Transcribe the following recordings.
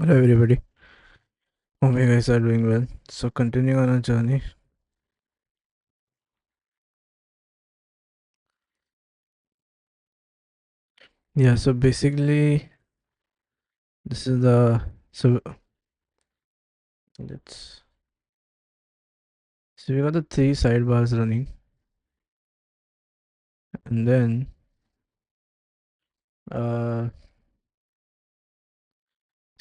Hello everybody. Hope you guys are doing well. So continuing on our journey. Yeah, so basically this is the let's so we got the three sidebars running, and then uh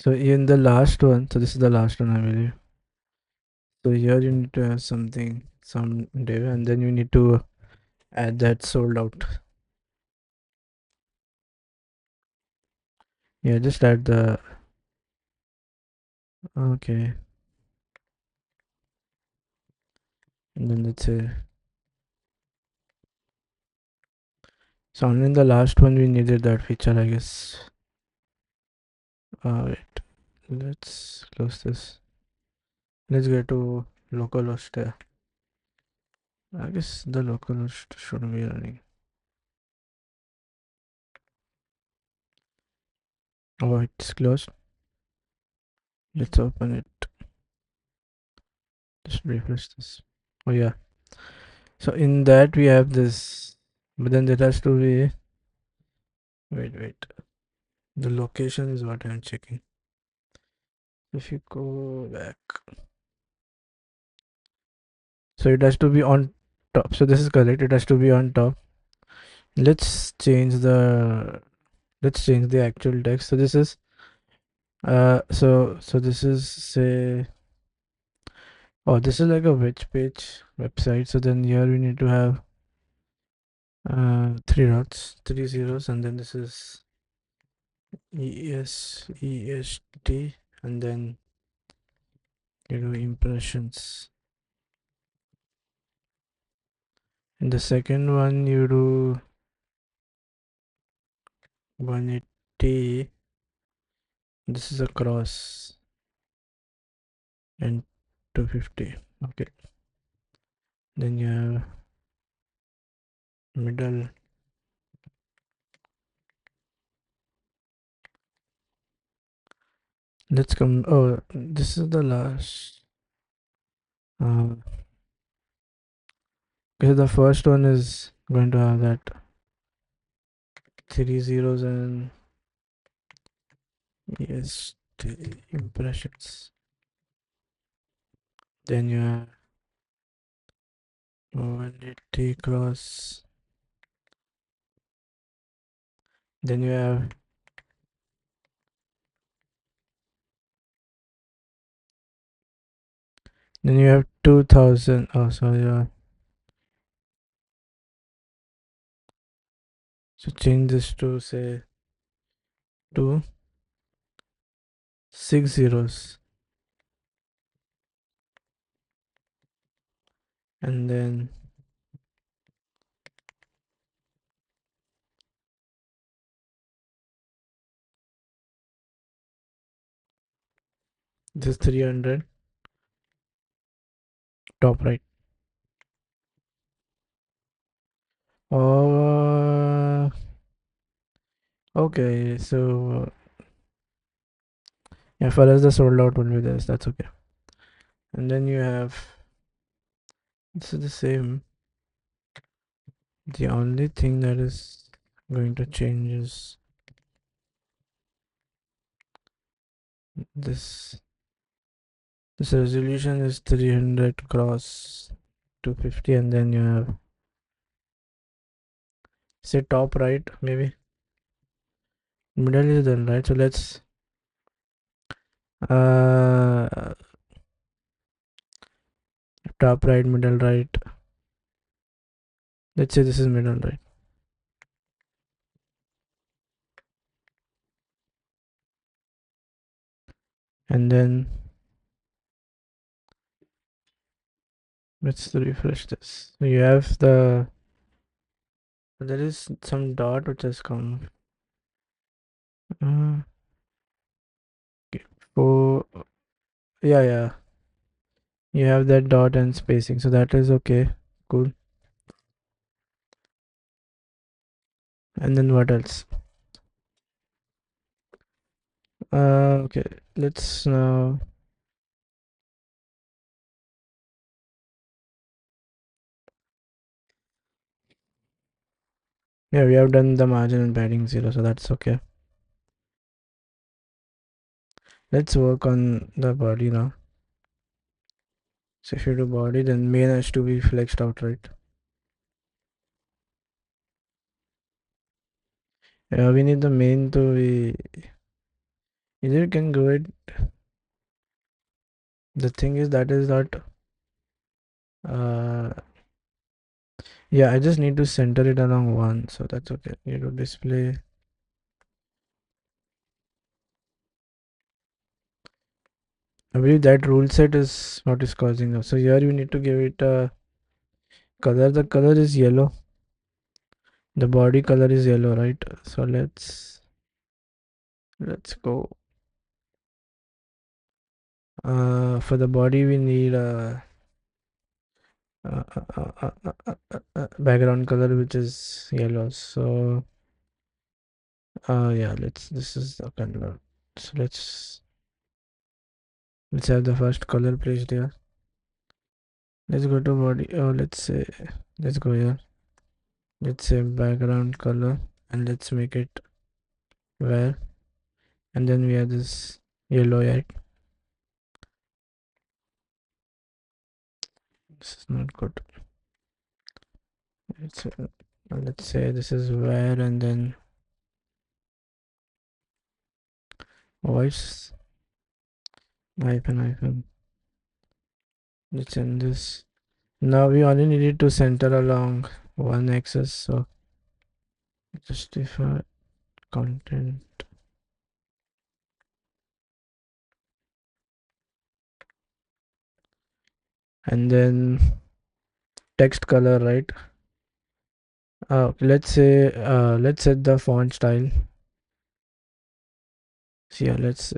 so in the last one, so this is the last one I believe. So here you need to have some div, and then you need to add that sold out. Yeah, just add the okay, and then let's say so only in the last one we needed that feature, I guess. Wait, let's close this. Let's get to localhost. I guess the localhost should be running. Oh, it's closed. Let's open it. Just refresh this. Oh yeah. So in that we have this, but then there has to be. Wait. The location is what I'm checking. If you go back, so it has to be on top. So this is correct. It has to be on top. Let's change the. Let's change the actual text. So this is so this is say, oh, this is like a web page website. So then here we need to have three dots, three zeros, and then this is EST, and then you do impressions. In the second one, you do 180. This is a cross, and 250. Okay. Then you have middle. Let's come. Oh, this is the last. Uh, because the first one is going to have that three zeros and yes, impressions. Then you have 180 cross. Then you have 2000. Oh, sorry. So change this to say two six zeros, and then this 300 top right. Oh, okay. So yeah, for us the sold out will be this. That's okay. And then you have this is the same. The only thing that is going to change is this. This resolution is 300 cross 250, and then you have say top right, maybe middle is done, right? So let's uh top right, middle right. Let's say this is middle right, and then let's refresh this. So you have there is some dot which has come. uh, okay. For yeah, you have that dot and spacing, so that is okay, cool. And then what else? Okay, let's now. Yeah, we have done the margin and padding 0, so that's okay. Let's work on the body now. So if you do body, then main has to be flexed out, right? Yeah, we need the main to be. Either you can go it. The thing is that. Uh, yeah, I just need to center it along one, so that's okay. You do display. I believe that rule set is what is causing us. So here you need to give it a color. The color is yellow. The body color is yellow, right? So let's go. For the body we need a background color which is yellow. So yeah, this is the color. So let's have the first color placed here. Let's go to body. Oh, let's go here. Let's say background color, and let's make it where, and then we have this yellow, right? This is not good. Let's say this is where, and then voice hyphen. Let's end this. Now we only needed to center along one axis, so justify content, and then text color, right? Let's set the font style. So yeah, let's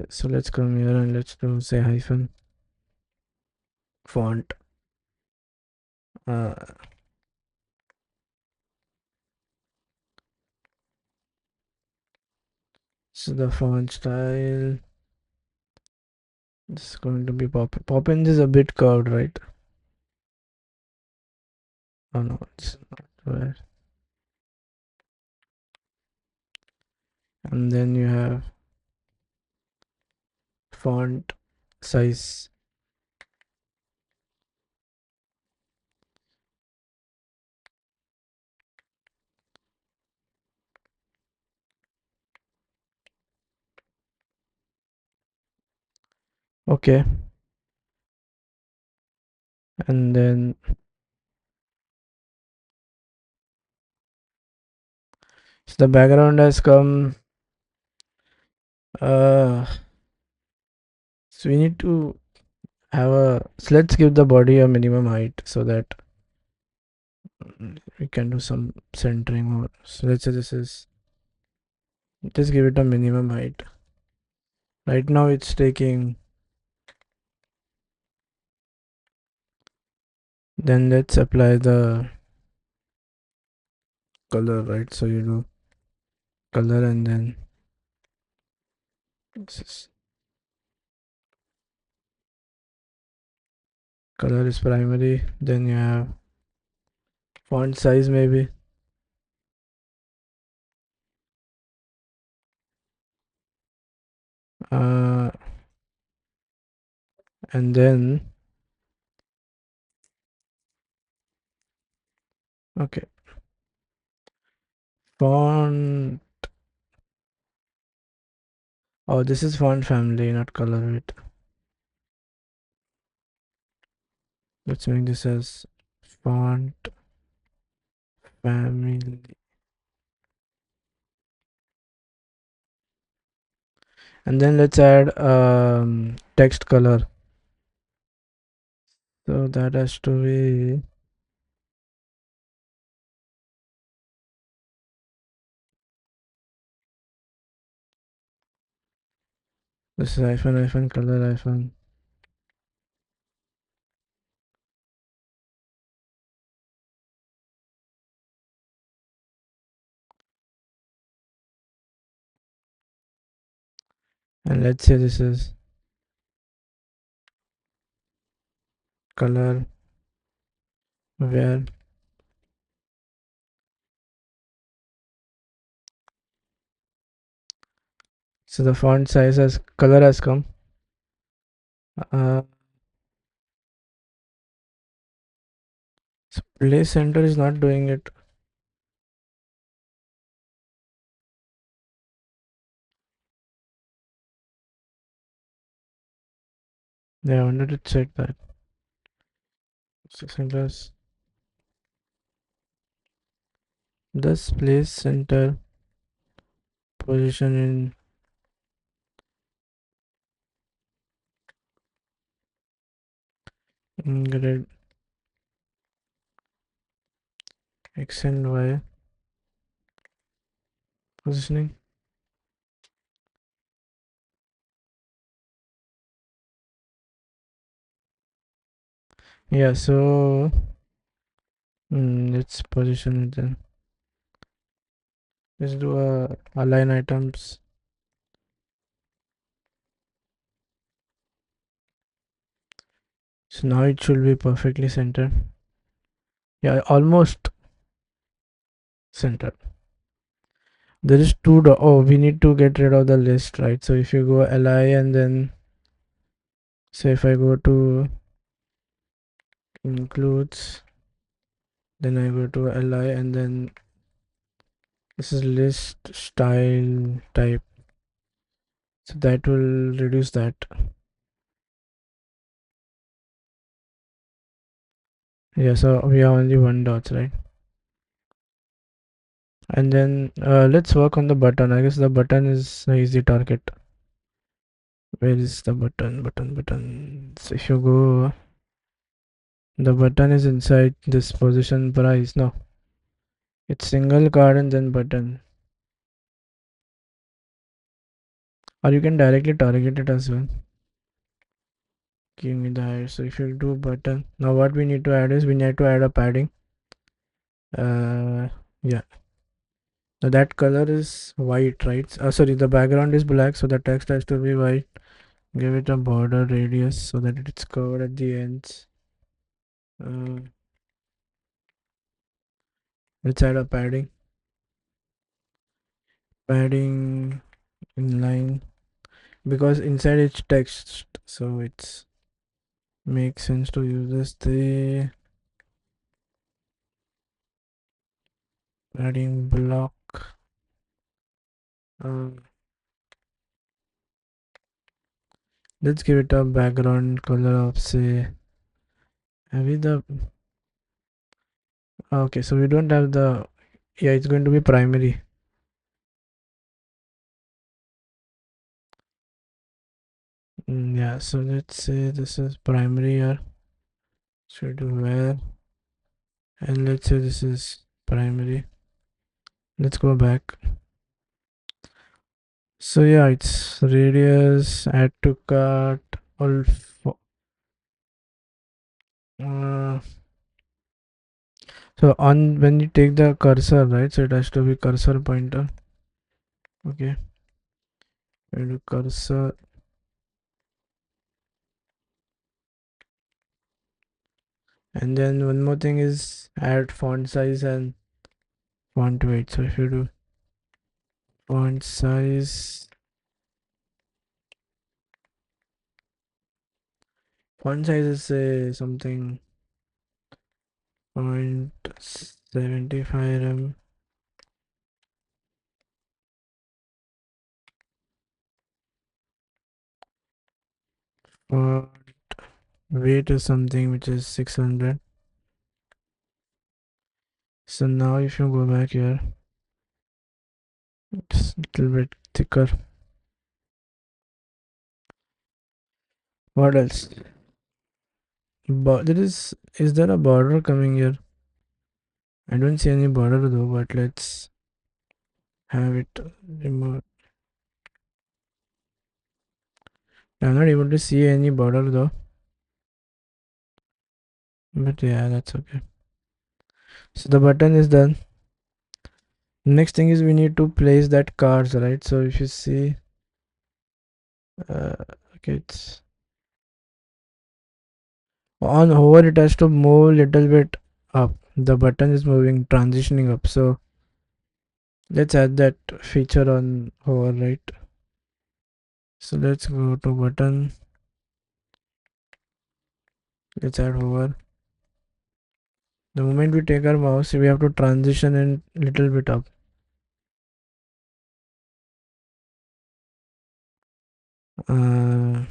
come here and let's do say hyphen font. Uh, so the font style, this is going to be Poppins is a bit curved, right? Oh no, it's not where. And then you have font size. Okay, and then so the background has come. So we need to have a. So let's give the body a minimum height so that we can do some centering. Or so let's say this is. Just give it a minimum height. Right now it's taking. Then let's apply the color, right? So you do color and then this is color is primary. Then you have font size maybe. Uh, and then okay, font. Oh, this is font family, not color. Right? Let's make this as font family. And then let's add text color. So that has to be this is hyphen color hyphen. And let's say this is color where. So the font size has color has come. uh, so place center is not doing it. Yeah, I wanted to check that. Centers. This place center position in grid x and y positioning. Yeah, so let's position it then. Let's do a align items. So now it should be perfectly centered. Yeah, almost centered. There is two. Oh, we need to get rid of the list, right? So if you go li and then say if I go to includes, then I go to li and then this is list style type. So that will reduce that. Yeah, so we have only one dots, right? And then let's work on the button. I guess the button is an easy target. Where is the button? So if you go, the button is inside this position price. No, it's single card and then button. Or you can directly target it as well. Give me the height. So if you do button, now what we need to add is we need to add a padding. Yeah. Now that color is white, right? Sorry, the background is black, so the text has to be white. Give it a border radius so that it's covered at the ends. Let's add a padding inline because inside it's text, so it's makes sense to use this. The padding block. Let's give it a background color of say maybe the. Okay, so we don't have the. Yeah, it's going to be primary. Yeah, so let's say this is primary here. So do where, and let's say this is primary. Let's go back. So yeah, it's radius, add to cart, all. Uh, so on when you take the cursor, right? So it has to be cursor pointer. Okay, we do cursor, and then one more thing is add font size and font weight. So if you do font size, is say something 0.75 m. Font weight is something which is 600. So now if you go back here, it's a little bit thicker. What else? But is there a border coming here? I don't see any border though, but let's have it removed. I'm not able to see any border though, but yeah, that's okay. So the button is done. Next thing is we need to place that cards, right? So if you see Okay, it's on hover. It has to move little bit up. The button is moving, transitioning up. So let's add that feature on hover, right? So let's go to button. Let's add hover. The moment we take our mouse, we have to transition in little bit up. Uh,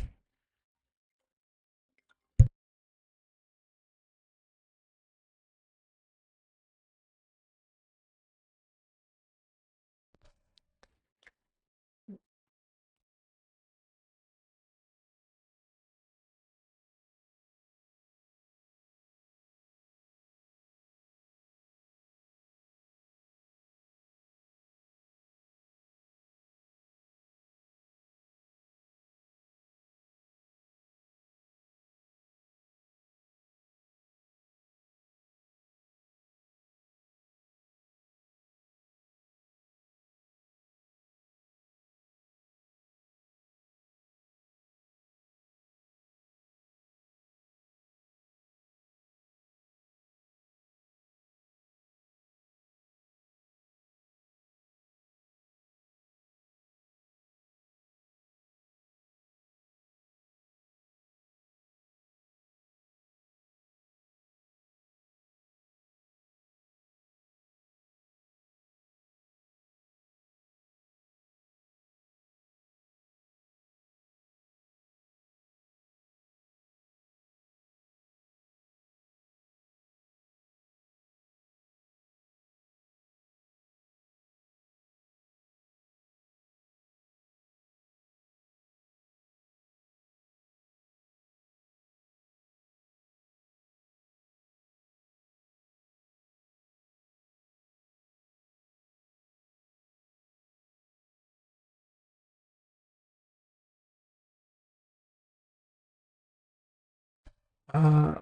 uh,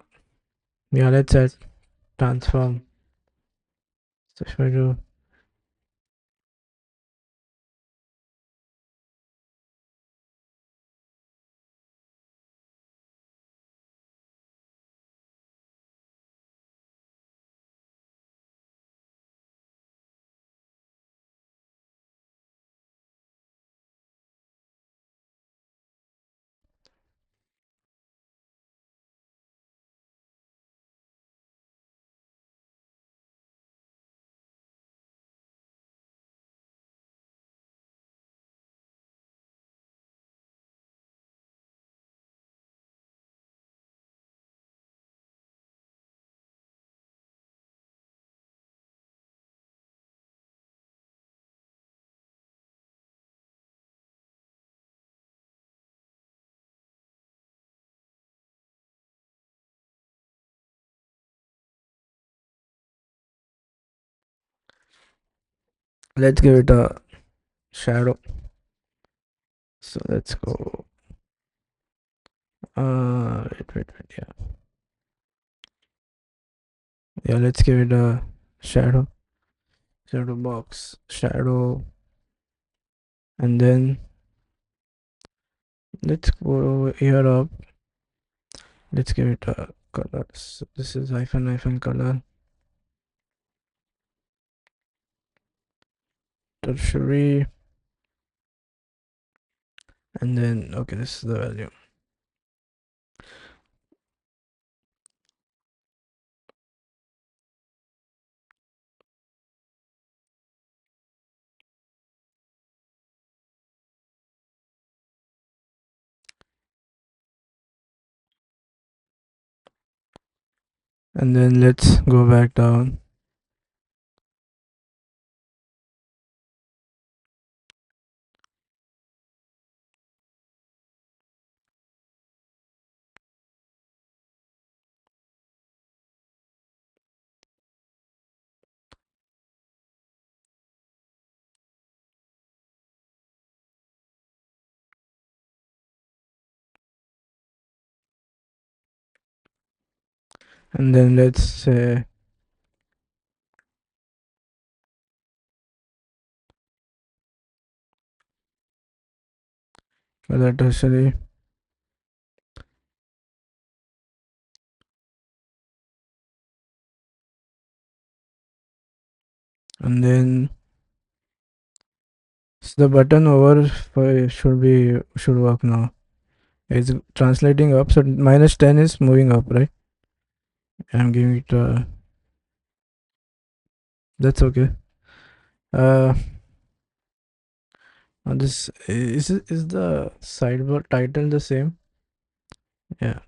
yeah, let's add transform. So if I do, let's give it a shadow. So let's go. Wait. Yeah, let's give it a shadow. Shadow box, shadow, and then let's go here up. Let's give it a color. So this is hyphen color. Tertiary, and then okay, this is the value. And then let's go back down. And then let's say for the tertiary. And then so the button over should work now. It's translating up, so -10 is moving up, right? I'm giving it that's okay. Uh this is the sidebar title the same? Yeah.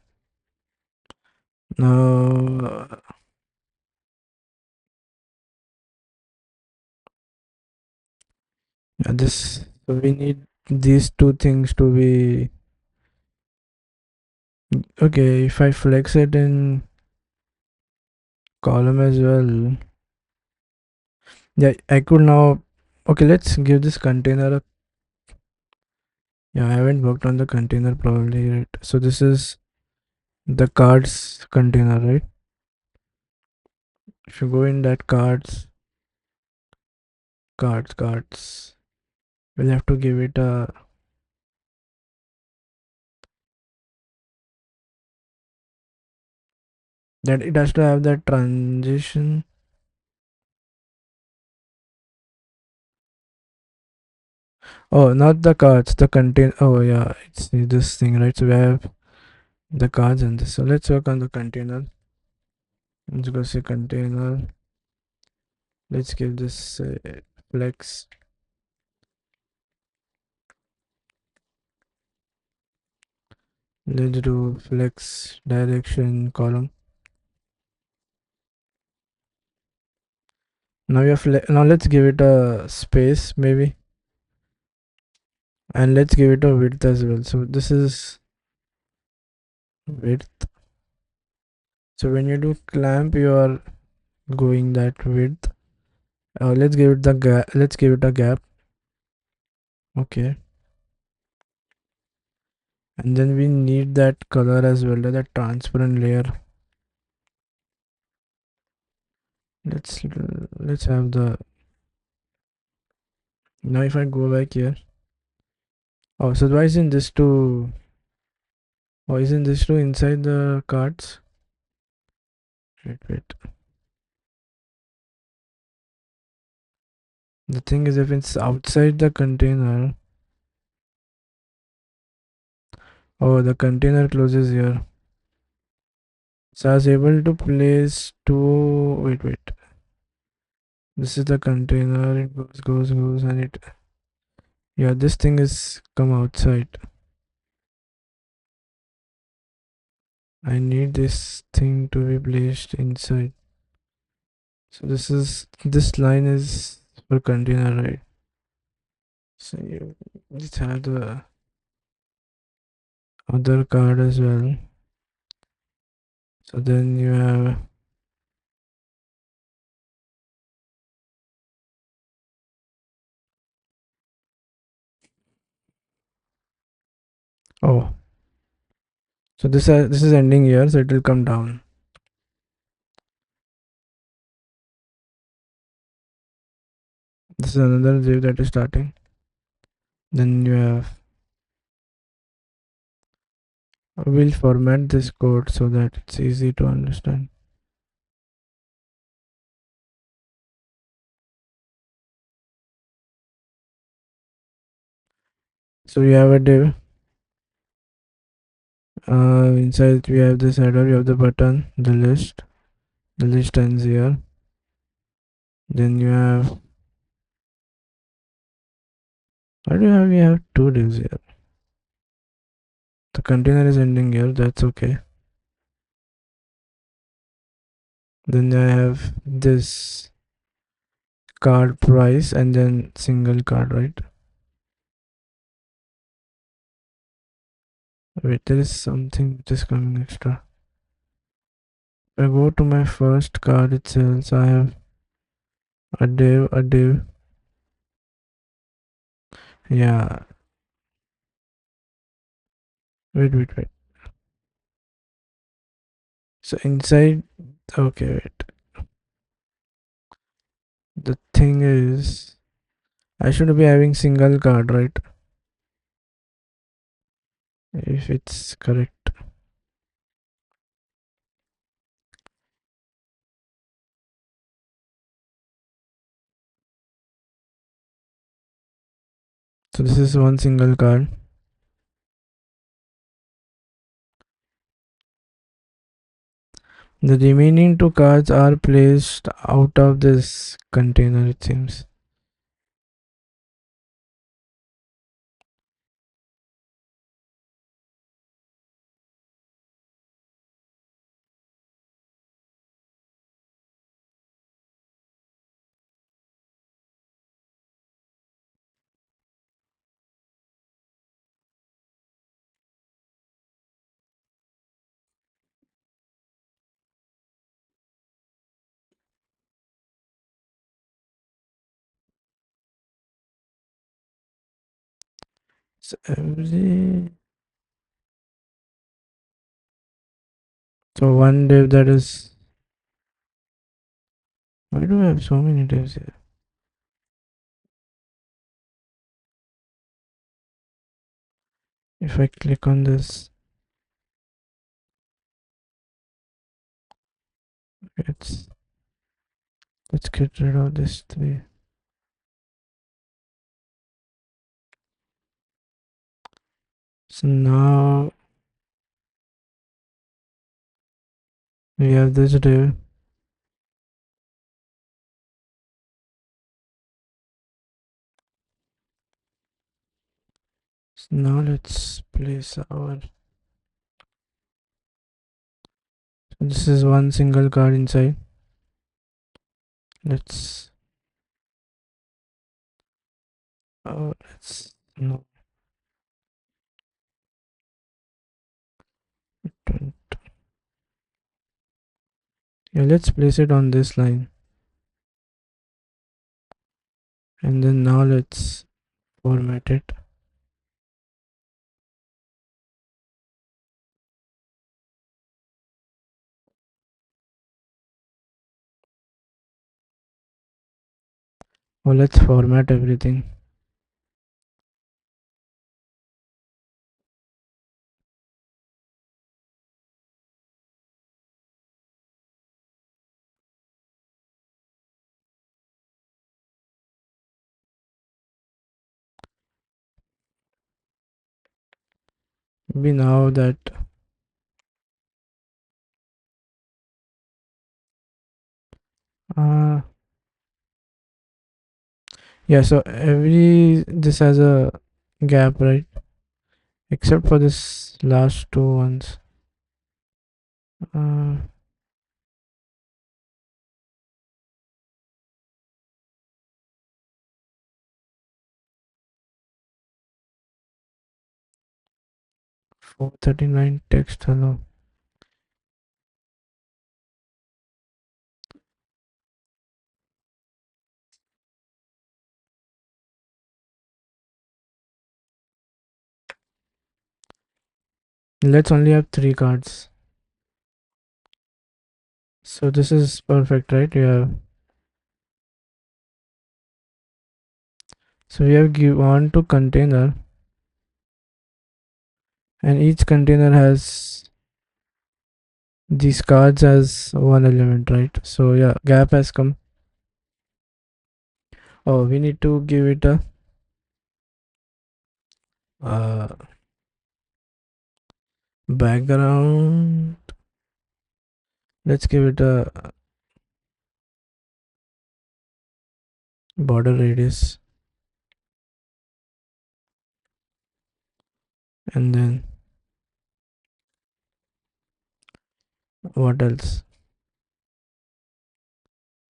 Now this, so we need these two things to be okay. If I flex it in column as well, yeah, I could now. Okay, let's give this container a. Yeah, I haven't worked on the container probably yet. So this is the cards container, right? If you go in that cards, we'll have to give it a, that it has to have that transition. Oh, not the cards, the contain. Oh yeah, it's this thing, right? So we have the cards and this. So let's work on the container. Let's go say container. Let's give this flex. Let's do flex direction column. Now we have now let's give it a space maybe, and let's give it a width as well. So this is width. So when you do clamp, you are going that width. Let's give it the gap. Let's give it a gap. Okay, and then we need that color as well, that transparent layer. Let's have the. Now if I go back here. Oh, so why isn't this two? Why isn't this two inside the cards? Wait. The thing is, if it's outside the container. Oh, the container closes here. So I was able to place two. Wait. This is the container. It goes, and it. Yeah, this thing is come outside. I need this thing to be placed inside. So this line is for container, right? So you just have the other card as well. So then you have. Oh, so this is ending here, so it will come down. This is another div that is starting. Then you have. We'll format this code so that it's easy to understand. So we have a div. Inside we have this header, we have the button, the list. The list ends here. Then you have. Why do we have two divs here? The container is ending here, that's okay. Then I have this card price and then single card, right? Wait, there is something which is coming extra. If I go to my first card itself, so I have a div. Yeah. Wait. So inside, okay, wait. The thing is, I should be having single card, right? if it's correct. So this is one single card. The remaining two cards are placed out of this container, it seems. So so one div that is. Why do I have so many divs here? If I click on this, it's let's get rid of this three. So now we have this div. So now let's place our. This is one single card inside. Let's. Oh, let's. No. Yeah, let's place it on this line. And then now let's format it. Oh, let's format everything. Maybe now that uh yeah, so every this has a gap, right? Except for this last two ones. Uh 439 text hello. Let's only have three cards. So this is perfect, right? Yeah. So we have given to container, and each container has these cards as one element, right? So yeah, gap has come. Oh, we need to give it a uh, background. Let's give it a border radius, and then what else?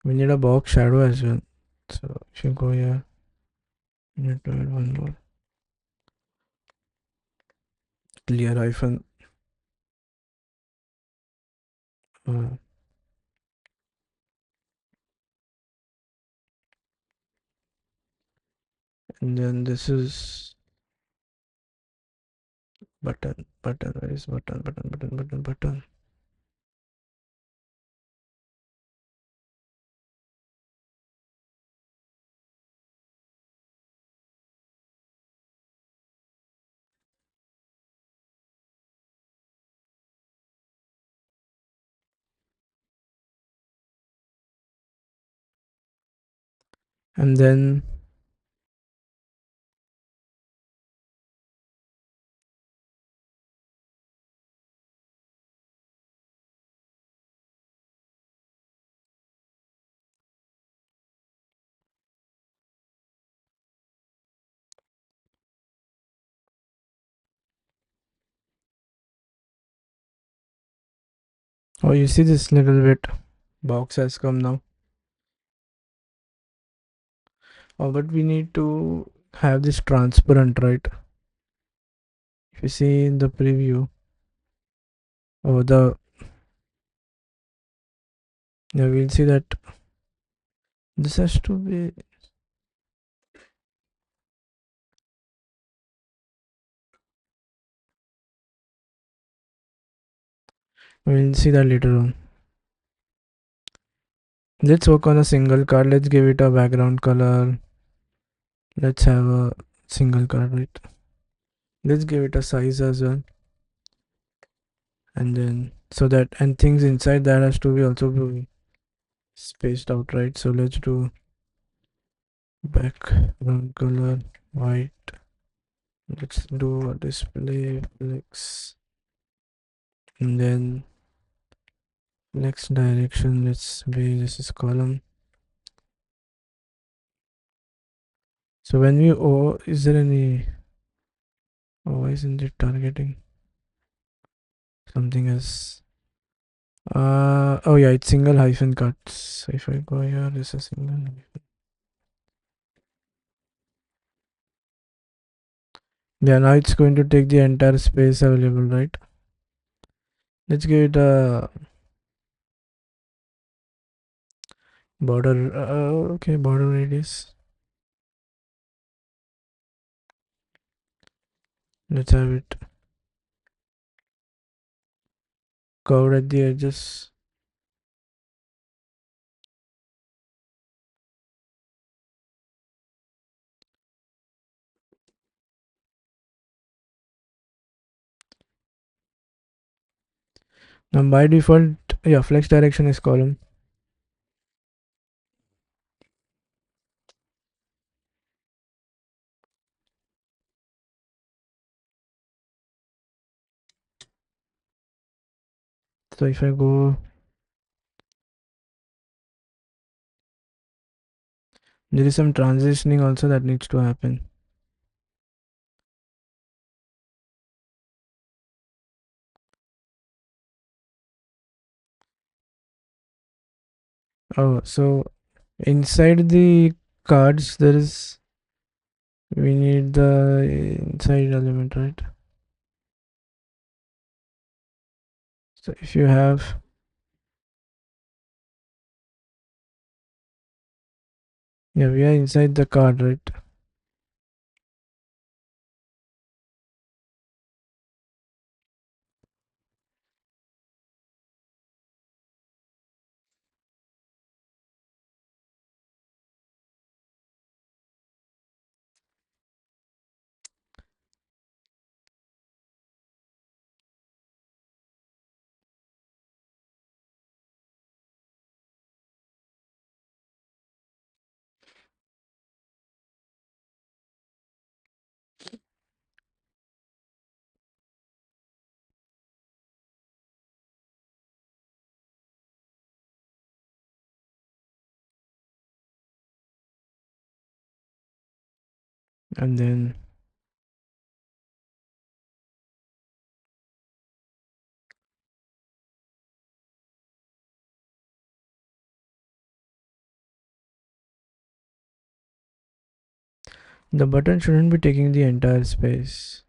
We need a box shadow as well. So if you go here, you need to add one more clear hyphen. Uh, and then this is button. Where is button? And then oh, you see this little bit box has come now. Oh, but we need to have this transparent, right? If you see in the preview, oh, the yeah, we'll see that this has to be. We'll see that later on. Let's work on a single card. Let's give it a background color. Let's have a single card, right? Let's give it a size as well. And then so that and things inside that has to be also be spaced out, right? So let's do background color white. Let's do a display flex. And then next direction, let's be this is column. So when we is there any why isn't it targeting something else? Oh yeah, it's single hyphen cuts. So if I go here, this is single hyphen. Yeah, now it's going to take the entire space available, right? Let's give it a border. Okay, border radius. Let's have it curved at the edges. Now by default, yeah, flex direction is column. So if I go, there is some transitioning also that needs to happen. Oh, so inside the cards there is we need the inside element, right? So if you have yeah, we are inside the card, right? And then the button shouldn't be taking the entire space.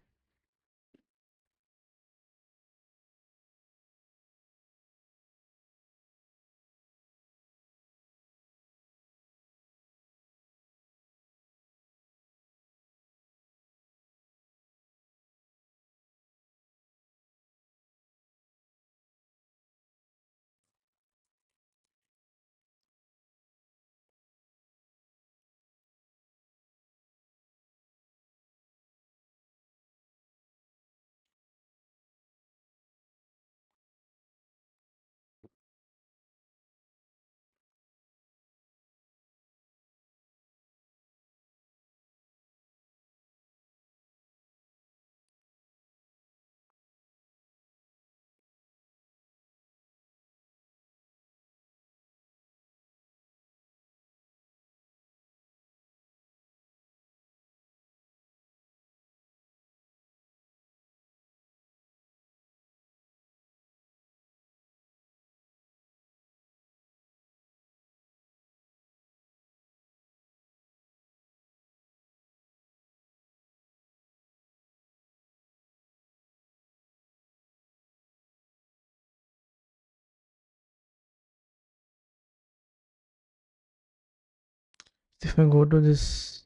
If I go to this,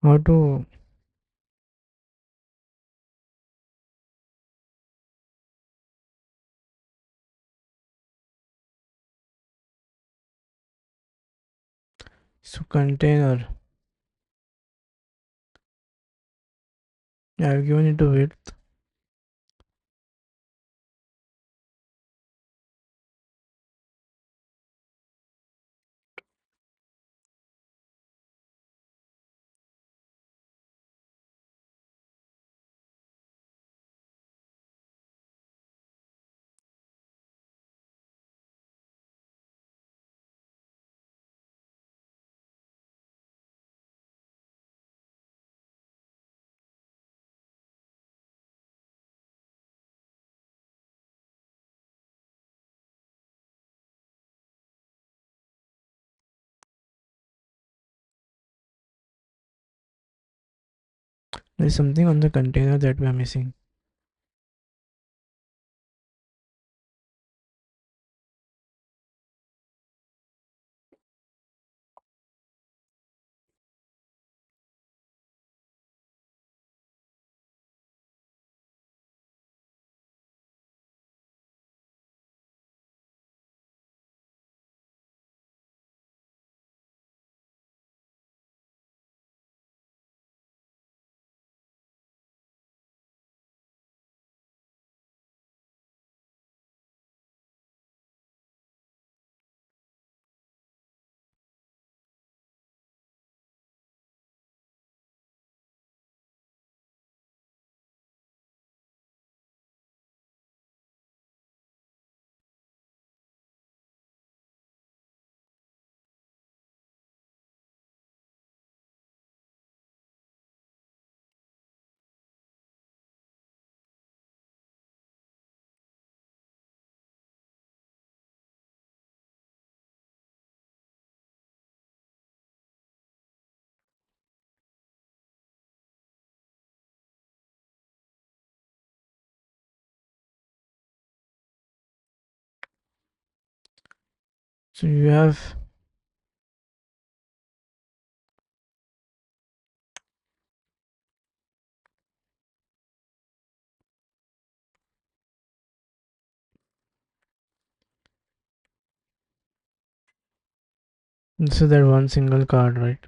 how to so container. Yeah, I've given it a width. There's something on the container that we are missing. So you have this is that one single card, right?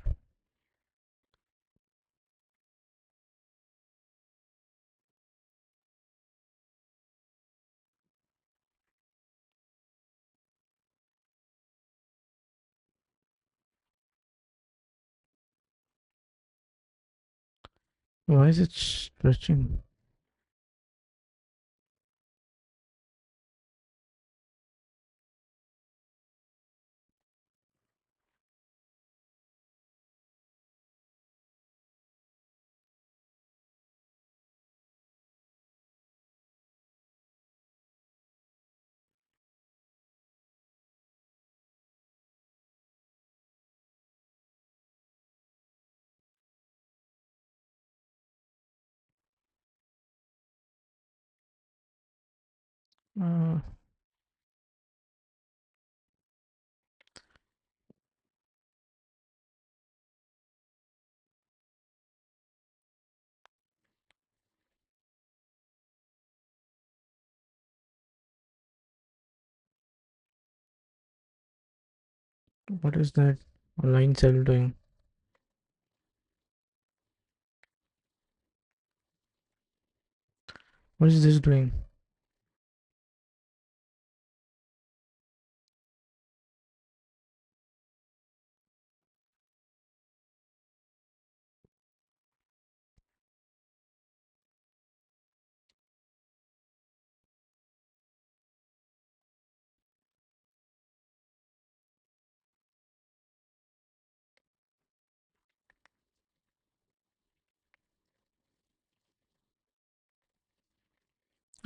Why is it stretching? Uh, what is that line cell doing? What is this doing?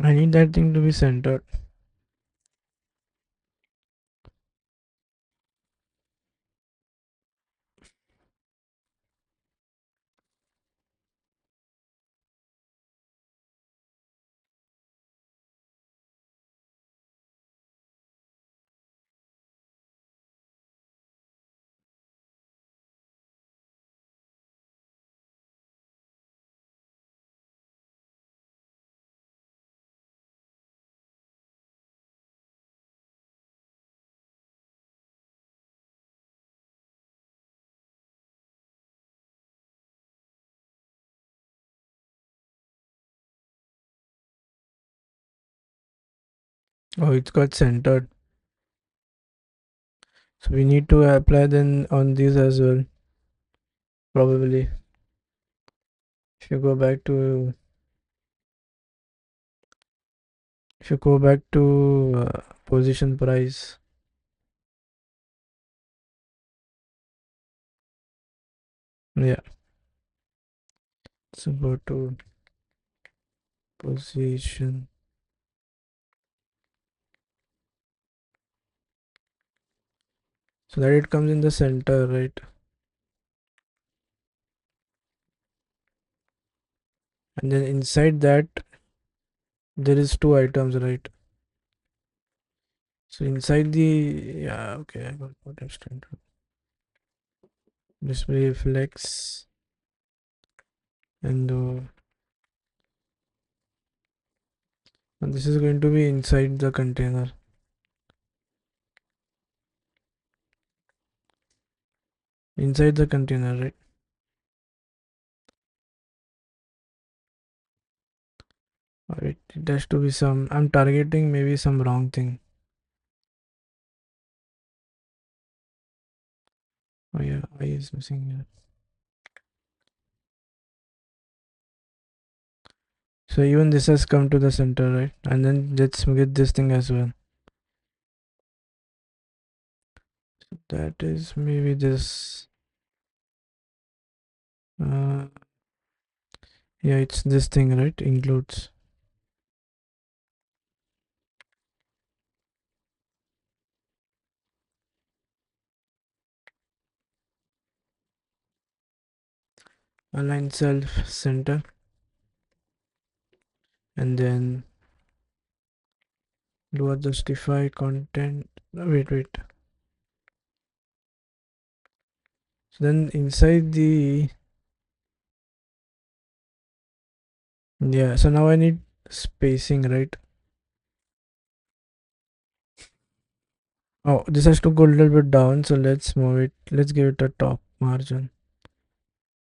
I need that thing to be centered. Oh, it's got centered. So we need to apply then on these as well. Probably. If you go back to if you go back to position price. Yeah. So go to position. So that it comes in the center, right? And then inside that there is two items, right? So inside the yeah, okay, I got what I'm trying to display flex and this is going to be inside the container. Inside the container, right? Alright, it has to be some. I'm targeting maybe some wrong thing. Oh yeah, I is missing here. So even this has come to the center, right? And then let's get this thing as well. So that is maybe this. Uh, yeah, it's this thing, right? Includes. Align self center and then do a justify content. Wait. So then inside the yeah. So now I need spacing, right? Oh, this has to go a little bit down. So let's move it. Let's give it a top margin.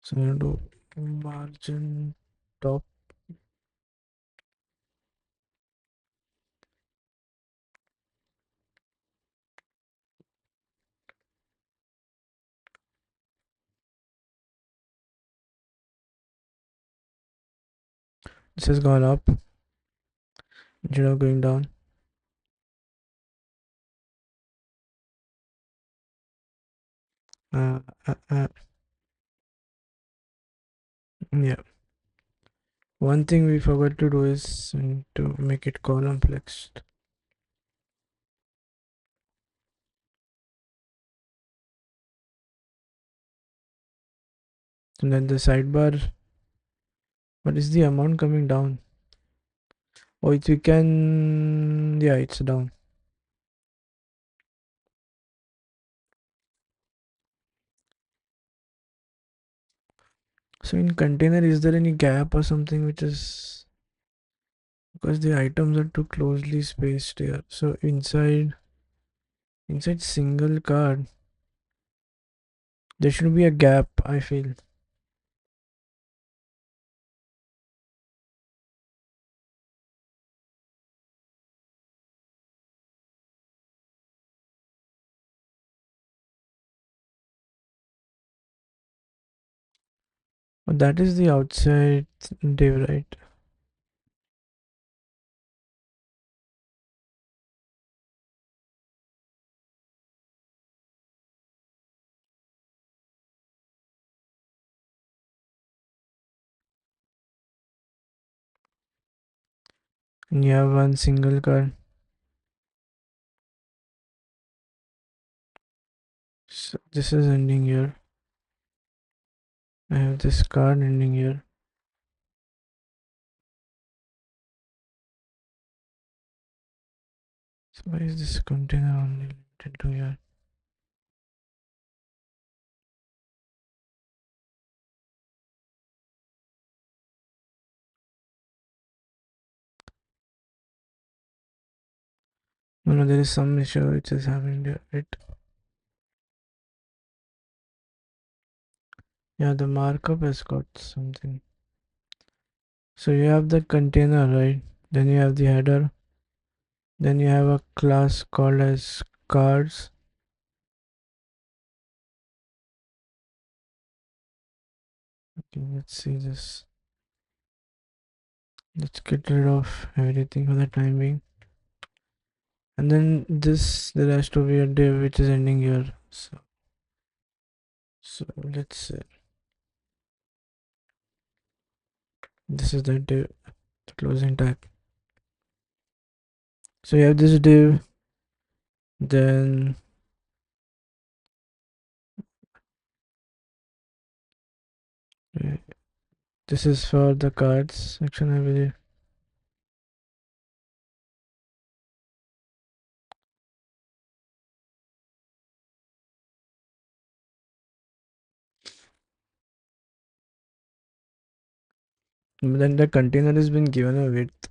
So I'm gonna do margin top. This has gone up instead of going down. Uh, uh, uh, yeah. One thing we forgot to do is to make it column flexed. And then the sidebar. What is the amount coming down? Oh, we can. Yeah, it's down. So in container, is there any gap or something which is because the items are too closely spaced here? So inside single card, there should be a gap. I feel. But that is the outside div, right? And you have one single card. So this is ending here. I have this card ending here. So why is this container only limited to here? No, there is some issue which is happening there, right? Yeah, the markup has got something. So you have the container, right? Then you have the header. Then you have a class called as cards. Okay, let's see this. Let's get rid of everything for the time being. And then this, there has to be a div which is ending here. So let's say this is the div, the closing tag. So you have this div, then uh, this is for the cards section, I believe. But then the container has been given a width.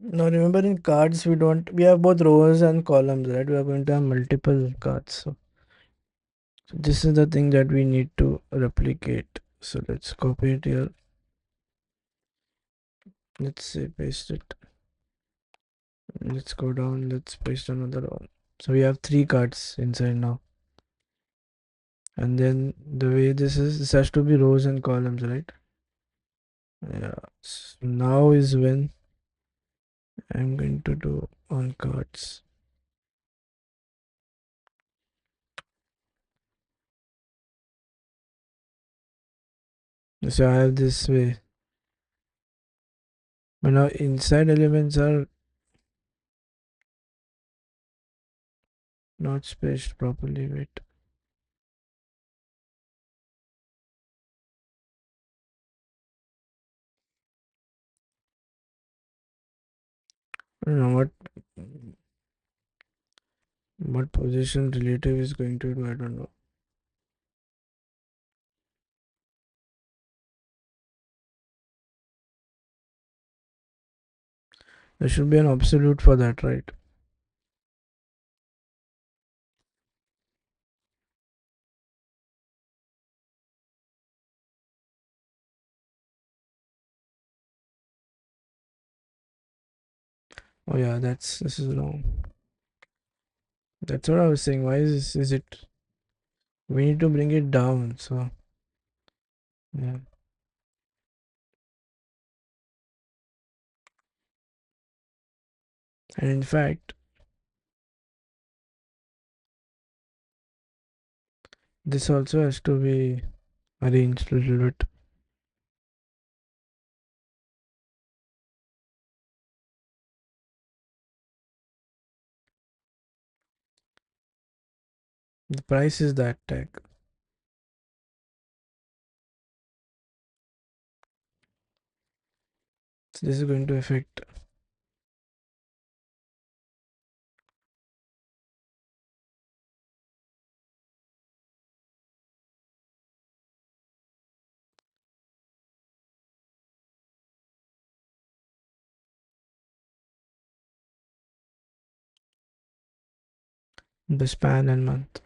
Now remember, in cards we have both rows and columns, right? We are going to have multiple cards. So this is the thing that we need to replicate. So let's copy it here. Let's say paste it. Let's go down. Let's paste another one. So we have 3 cards inside now. And then the way this has to be rows and columns, right? Yeah. So now is when I'm going to do on cards. So I have this way. But now inside elements are not spaced properly. Wait. I don't know what position relative is going to do. I don't know. There should be an absolute for that, right? Oh yeah, this is wrong. That's what I was saying. Why is it? We need to bring it down. So yeah, and in fact, this also has to be arranged a little bit. The price is that tag. So this is going to affect the span and month.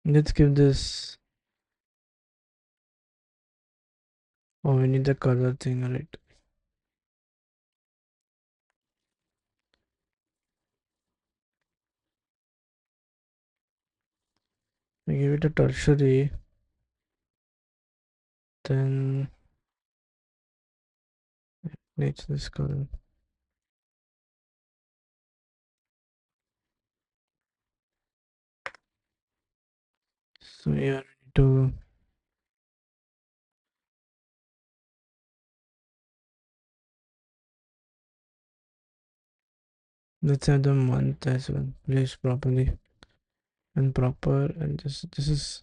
Let's give this. Oh, we need the color thing, right? We give it a tertiary, then needs this color. So yeah, we need to let's have the month as well placed properly and proper, and this is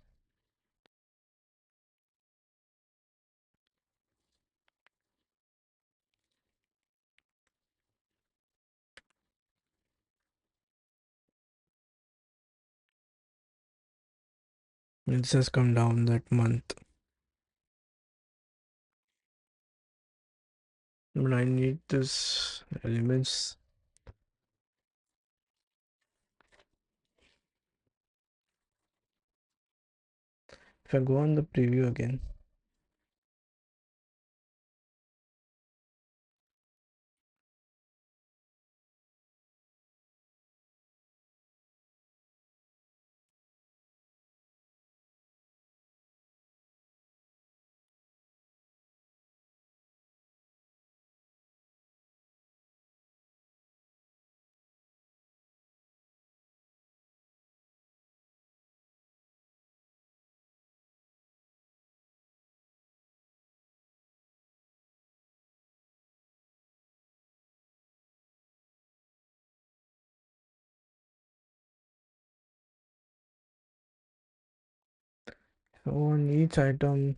this has come down that month. But I need this elements. If I go on the preview again, so on each item,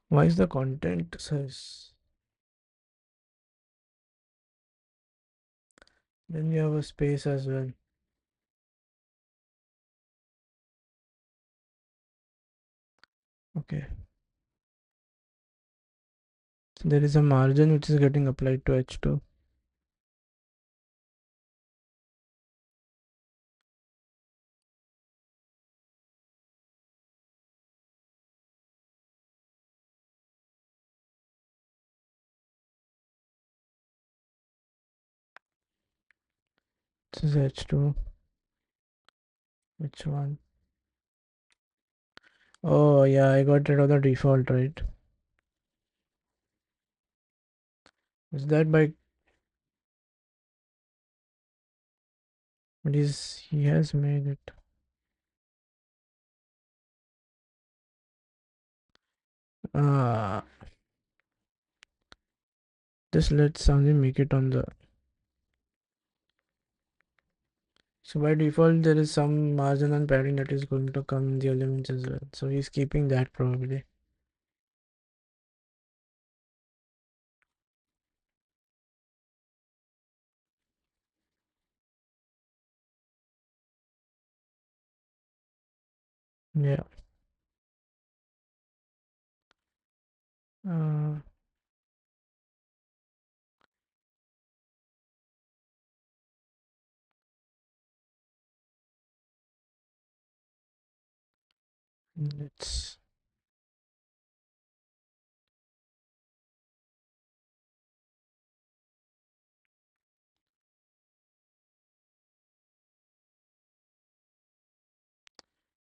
why is the content size? Then you have a space as well. Okay. So there is a margin which is getting applied to H2. This is H2. Which one? Oh yeah, I got rid of the default, right? Is that by what is he has made it? Ah, just let something make it on the. So by default, there is some margin and padding that is going to come in the elements as well. So he's keeping that probably. Yeah. Uh, it's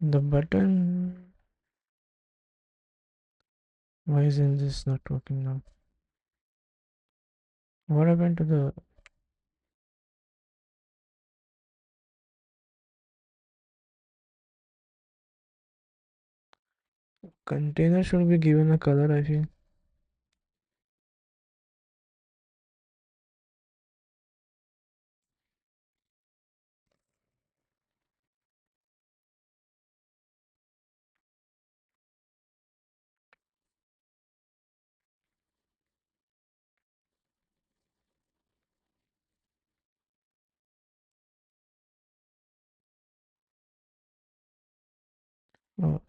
the button. Why isn't this not working now? What happened to the container? Should be given a color, I feel. Oh,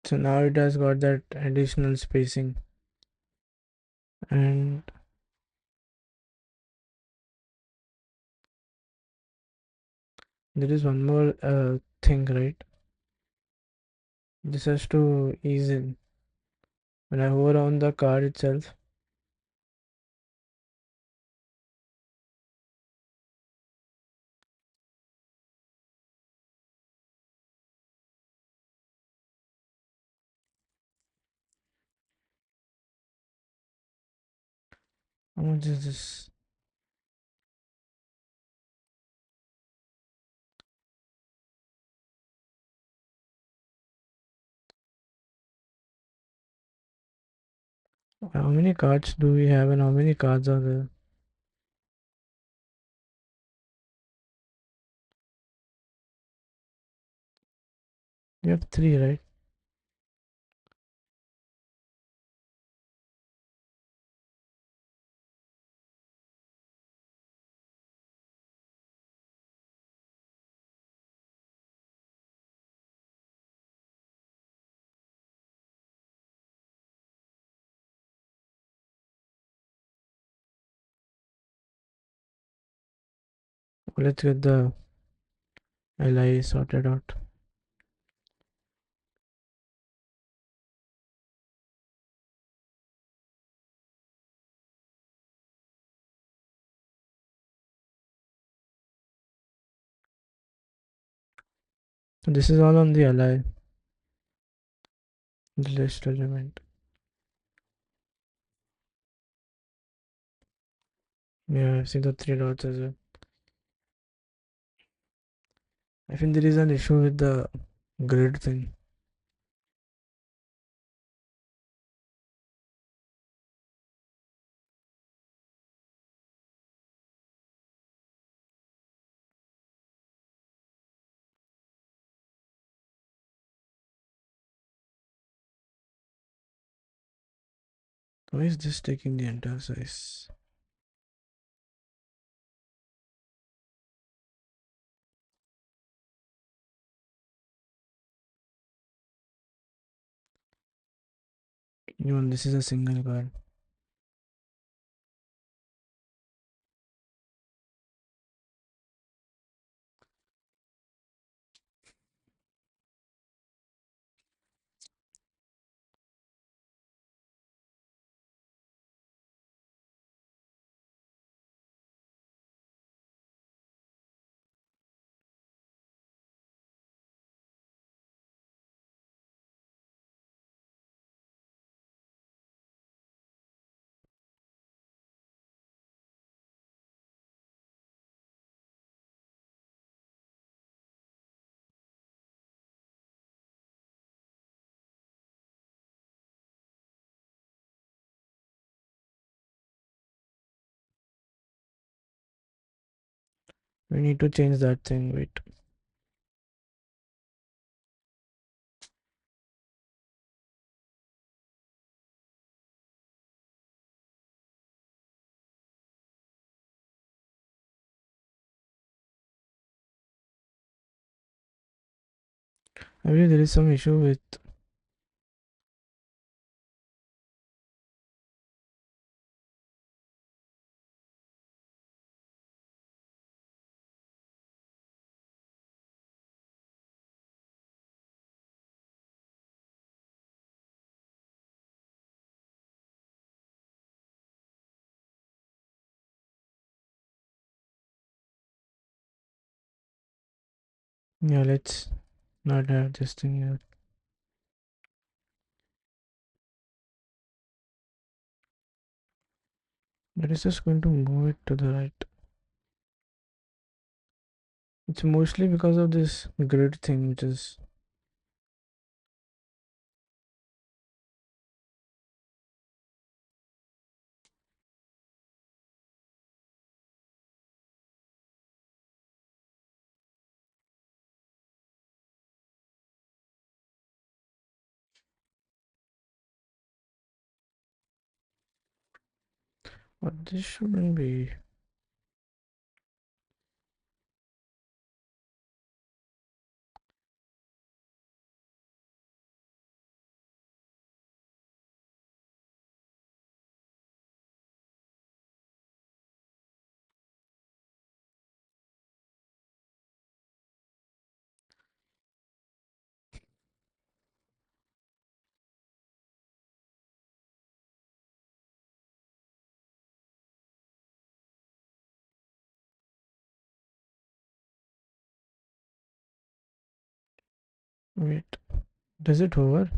so now it has got that additional spacing, and there is one more thing, right? This has to ease in. When I hover on the card itself, how much is this? How many cards do we have and how many cards are there? We have three, right? Let's get the LI sorted out. So this is all on the LI, the list element. Yeah, I've seen the three dots as well. I think there is an issue with the grid thing. Why is this taking the entire size? Even this is a single card. We need to change that thing. Wait. I believe there is some issue with. Yeah, let's not have this thing here. But it's just going to move it to the right. It's mostly because of this grid thing, which is. But this shouldn't be. Wait. Does it hover?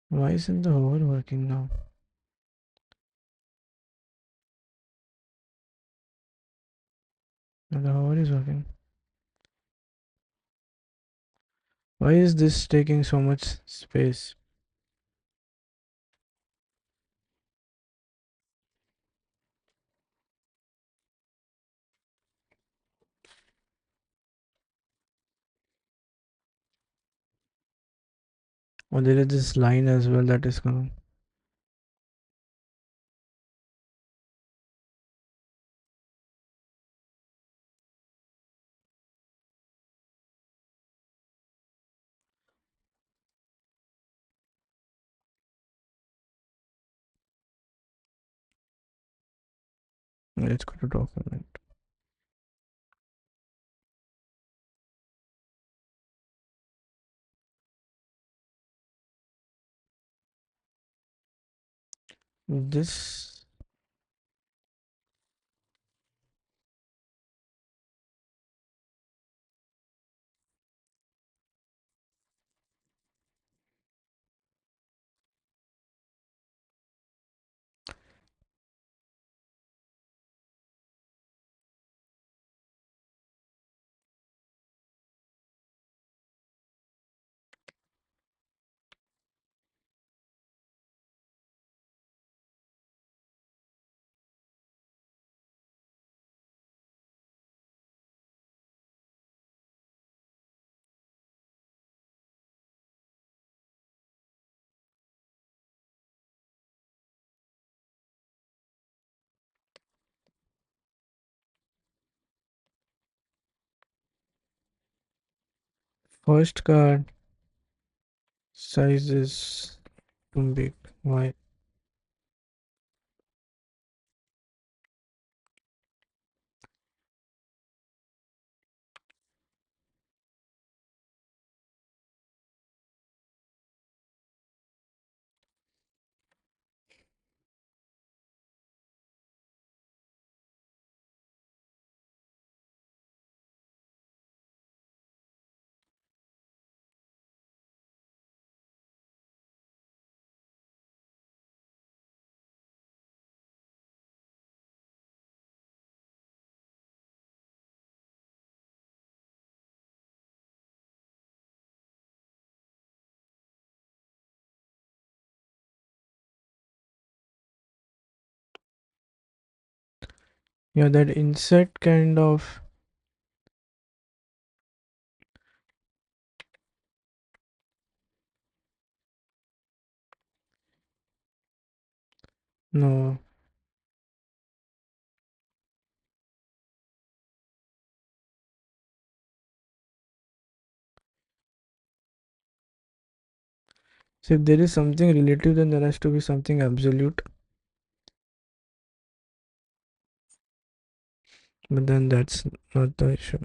Why isn't the hover working now? The hover is working. Why is this taking so much space? Oh, there is this line as well that is coming. Let's go to document. This. First card size is too big. Why? Yeah, that insect kind of. No. So if there is something relative, then there has to be something absolute. But then that's not the issue.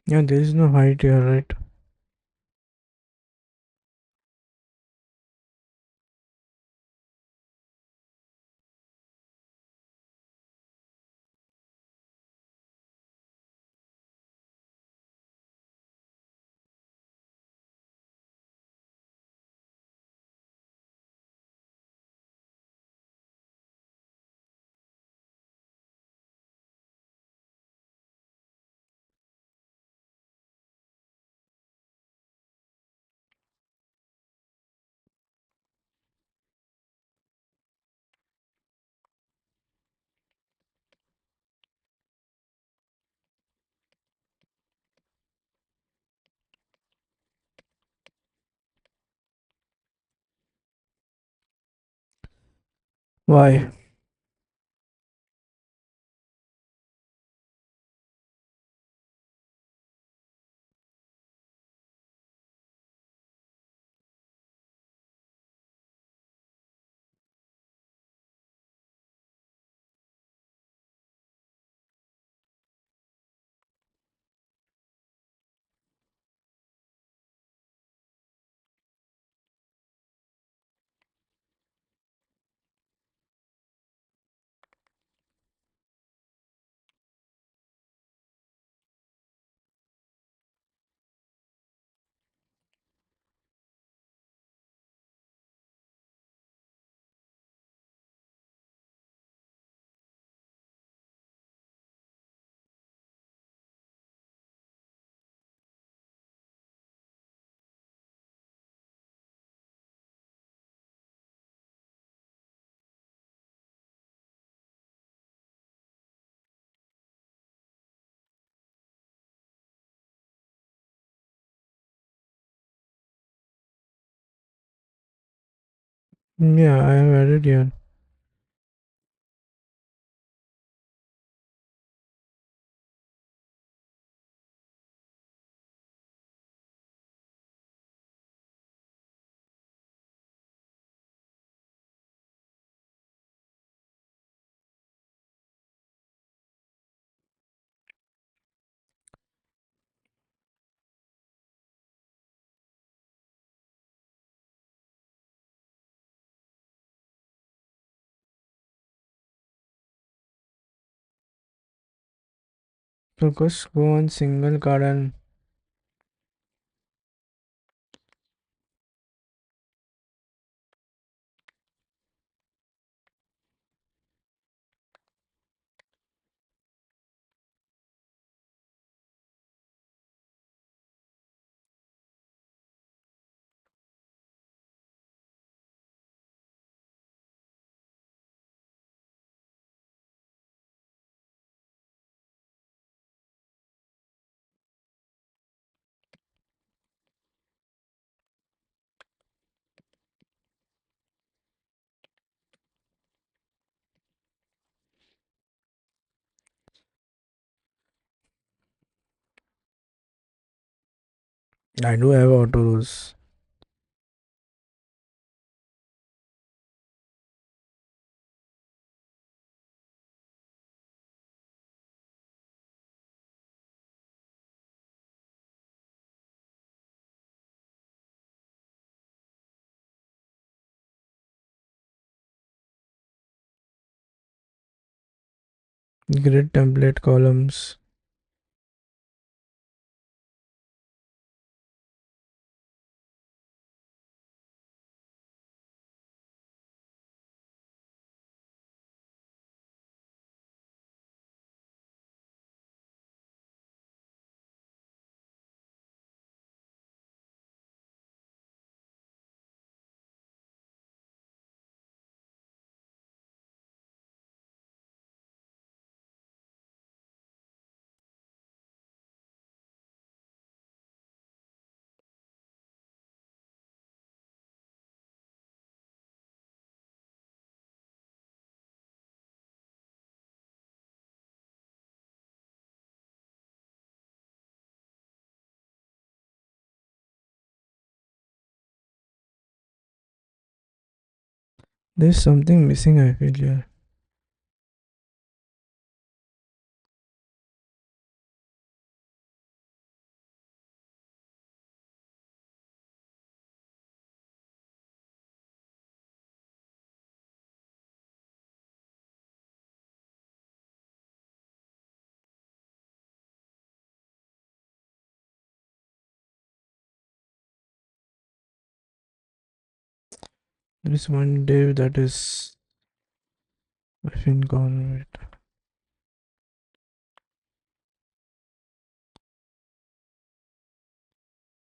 Yeah, there is no height here, right? Why? Yeah, I have added here. So just go on single card and I do have auto rows. Grid template columns. There's something missing, I feel here. There is one div that is, I've been gone. Wait.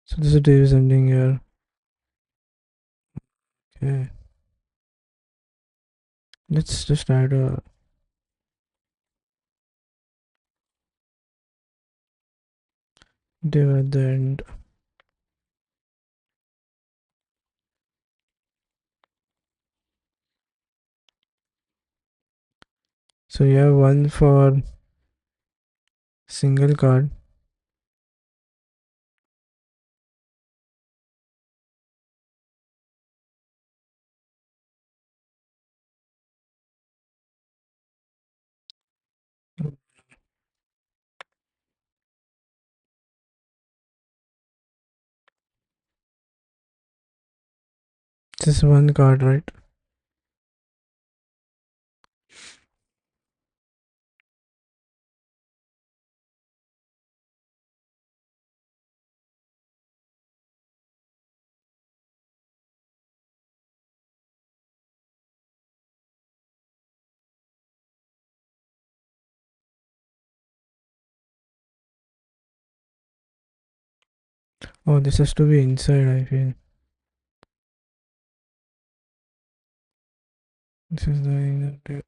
So this div is ending here. Okay. Let's just add a div at the end. So you have one for single card. Just one card, right? Oh, this has to be inside, I feel. This is the inner div.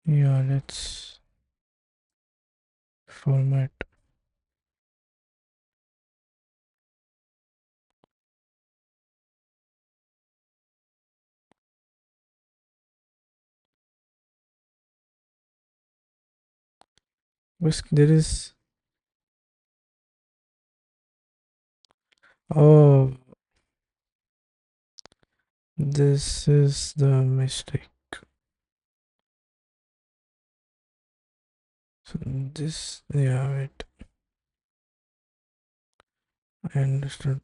Yeah, let's format. There is. Oh, this is the mistake. So this, yeah, wait. I understood.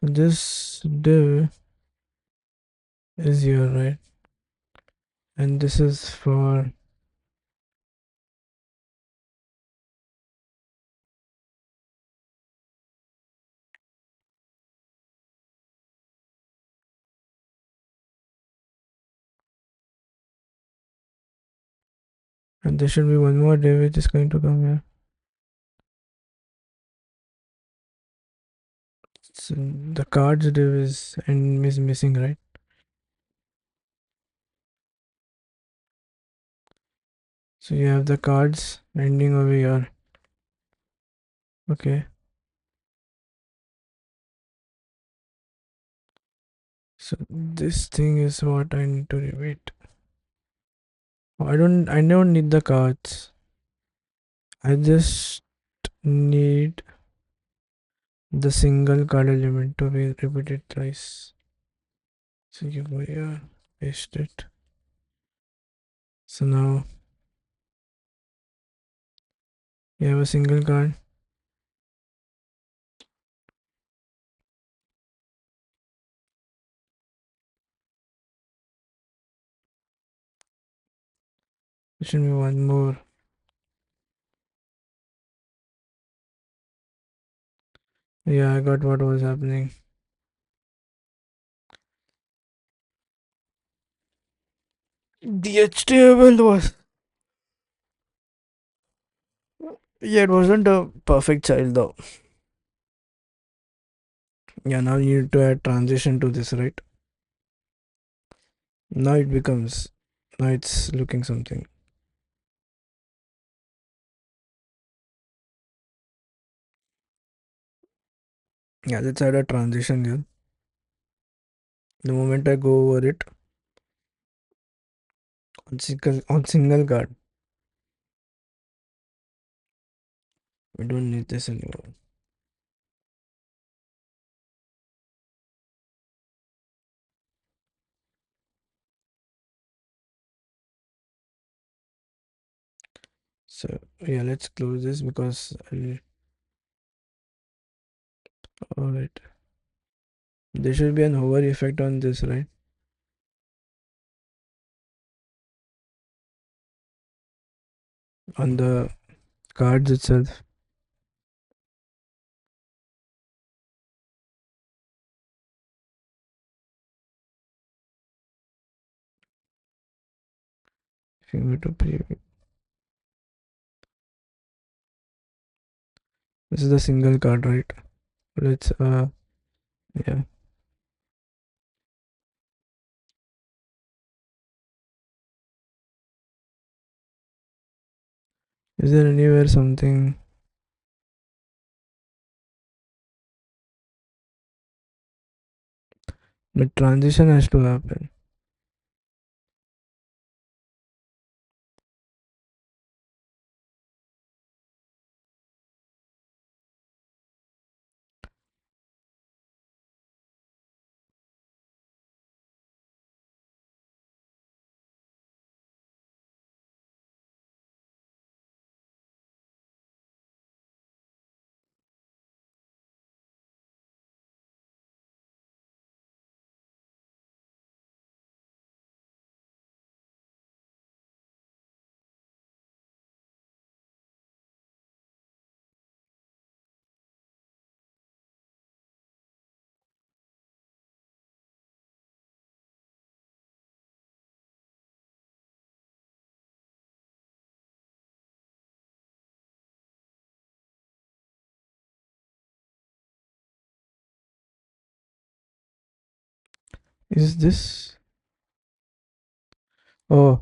So this div is here, right? And this is for, and there should be one more div which is going to come here. So the cards div is missing, right? So you have the cards ending over here. Okay. So this thing is what I need to wait. Oh, I don't need the cards. I just need the single card element to be repeated twice. So you go here, paste it. So now you have a single card. There should be one more. Yeah, I got what was happening. The HTML was, yeah, it wasn't a perfect child though. Yeah, now you need to add transition to this, right? Now it becomes, now it's looking something. Yeah, let's add a transition here. The moment I go over it on single card, we don't need this anymore. So yeah, let's close this because all right. There should be an hover effect on this, right? on the cards itself. If you go to preview, this is the single card, right? Let's yeah. Is there anywhere something? The transition has to happen. Is this? Oh,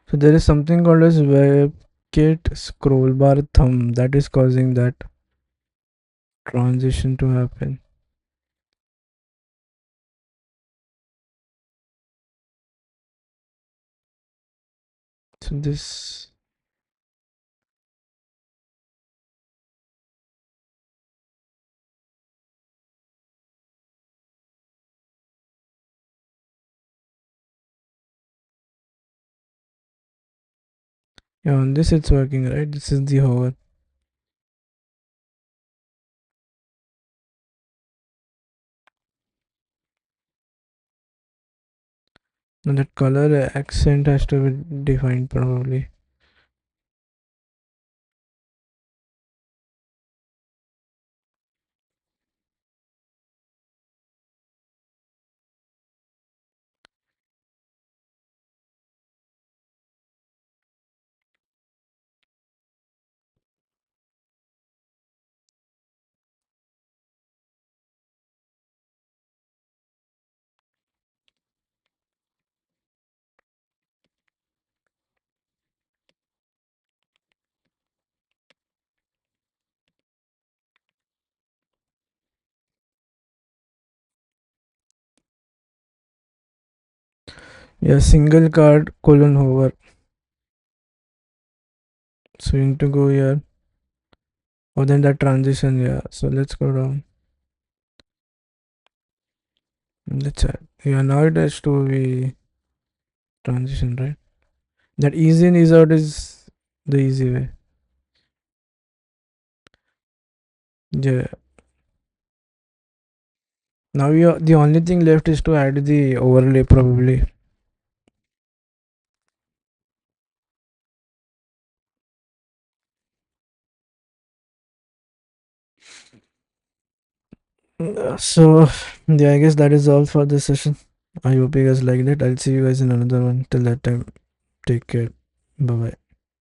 so there is something called as WebKit scroll bar thumb that is causing that transition to happen. So this, yeah, on this it's working, right? This is the hover. Now that color accent has to be defined probably. Yeah, single card colon hover. So you need to go here. Oh, then that transition, yeah. So let's go down. Let's add. Yeah, now it has to be transition, right? That easy in, easy out is the easy way. Yeah. Now you the only thing left is to add the overlay probably. So yeah, I guess that is all for this session. I hope you guys liked it. I'll see you guys in another one. Till that time, take care. Bye bye.